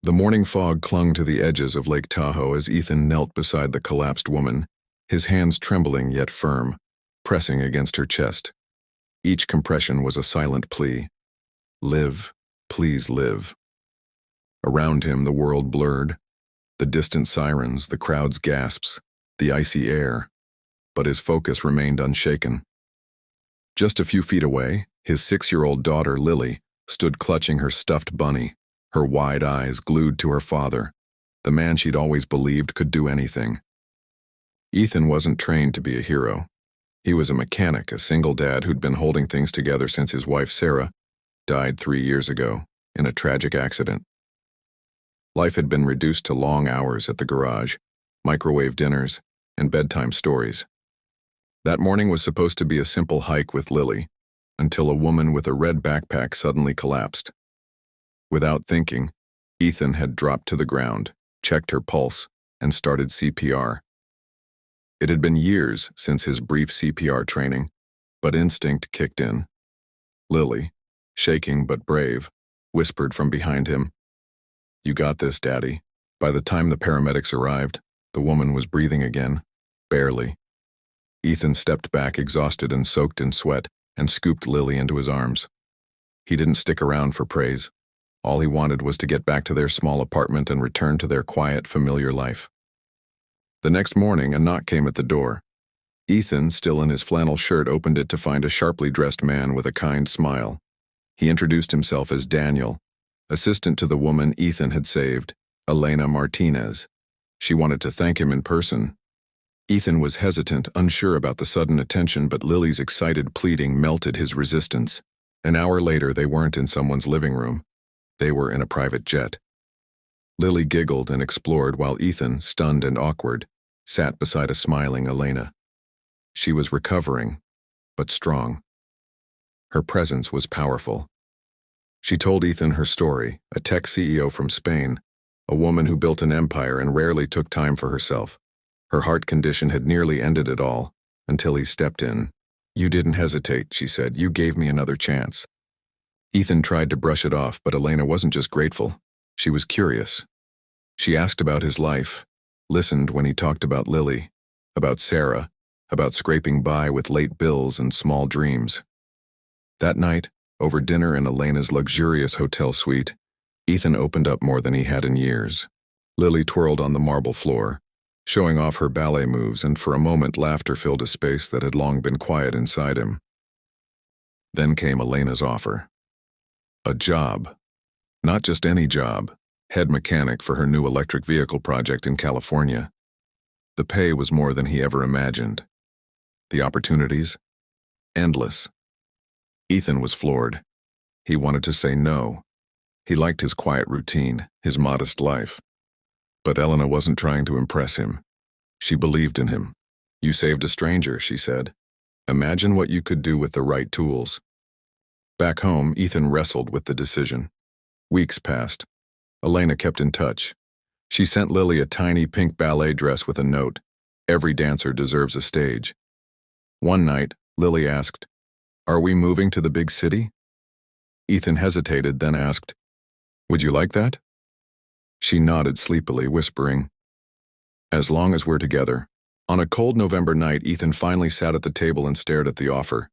The morning fog clung to the edges of Lake Tahoe as Ethan knelt beside the collapsed woman, his hands trembling yet firm, pressing against her chest. Each compression was a silent plea. Live, please live. Around him the world blurred, the distant sirens, the crowd's gasps, the icy air, but his focus remained unshaken. Just a few feet away, his 6-year-old daughter, Lily, stood clutching her stuffed bunny, her wide eyes glued to her father, the man she'd always believed could do anything. Ethan wasn't trained to be a hero. He was a mechanic, a single dad who'd been holding things together since his wife, Sarah, died 3 years ago in a tragic accident. Life had been reduced to long hours at the garage, microwave dinners, and bedtime stories. That morning was supposed to be a simple hike with Lily, until a woman with a red backpack suddenly collapsed. Without thinking, Ethan had dropped to the ground, checked her pulse, and started CPR. It had been years since his brief CPR training, but instinct kicked in. Lily, shaking but brave, whispered from behind him, "You got this, Daddy." By the time the paramedics arrived, the woman was breathing again, barely. Ethan stepped back, exhausted and soaked in sweat, and scooped Lily into his arms. He didn't stick around for praise. All he wanted was to get back to their small apartment and return to their quiet, familiar life. The next morning, a knock came at the door. Ethan, still in his flannel shirt, opened it to find a sharply dressed man with a kind smile. He introduced himself as Daniel, assistant to the woman Ethan had saved, Elena Martinez. She wanted to thank him in person. Ethan was hesitant, unsure about the sudden attention, but Lily's excited pleading melted his resistance. An hour later, they weren't in someone's living room. They were in a private jet. Lily giggled and explored while Ethan, stunned and awkward, sat beside a smiling Elena. She was recovering, but strong. Her presence was powerful. She told Ethan her story, a tech CEO from Spain, a woman who built an empire and rarely took time for herself. Her heart condition had nearly ended it all, until he stepped in. "You didn't hesitate," she said. "You gave me another chance." Ethan tried to brush it off, but Elena wasn't just grateful. She was curious. She asked about his life, listened when he talked about Lily, about Sarah, about scraping by with late bills and small dreams. That night, over dinner in Elena's luxurious hotel suite, Ethan opened up more than he had in years. Lily twirled on the marble floor, showing off her ballet moves, and for a moment laughter filled a space that had long been quiet inside him. Then came Elena's offer. A job. Not just any job, head mechanic for her new electric vehicle project in California. The pay was more than he ever imagined. The opportunities? Endless. Ethan was floored. He wanted to say no. He liked his quiet routine, his modest life. But Elena wasn't trying to impress him. She believed in him. "You saved a stranger," she said. "Imagine what you could do with the right tools." Back home, Ethan wrestled with the decision. Weeks passed. Elena kept in touch. She sent Lily a tiny pink ballet dress with a note. "Every dancer deserves a stage." One night, Lily asked, "Are we moving to the big city?" Ethan hesitated, then asked, "Would you like that?" She nodded sleepily, whispering, "As long as we're together." On a cold November night, Ethan finally sat at the table and stared at the offer.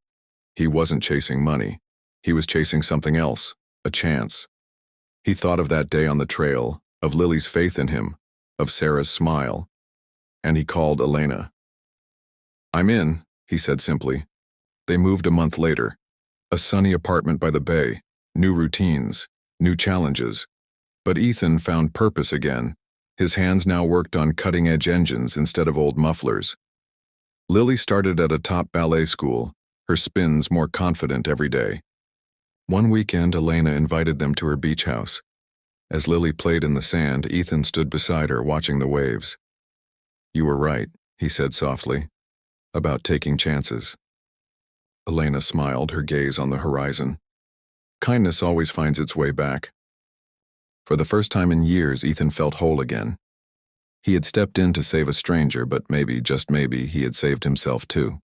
He wasn't chasing money. He was chasing something else, a chance. He thought of that day on the trail, of Lily's faith in him, of Sarah's smile, and he called Elena. "I'm in," he said simply. They moved a month later. A sunny apartment by the bay, new routines, new challenges. But Ethan found purpose again. His hands now worked on cutting-edge engines instead of old mufflers. Lily started at a top ballet school, her spins more confident every day. One weekend, Elena invited them to her beach house. As Lily played in the sand, Ethan stood beside her, watching the waves. "You were right," he said softly, "about taking chances." Elena smiled, her gaze on the horizon. Kindness always finds its way back. For the first time in years, Ethan felt whole again. He had stepped in to save a stranger, but maybe, just maybe, he had saved himself too.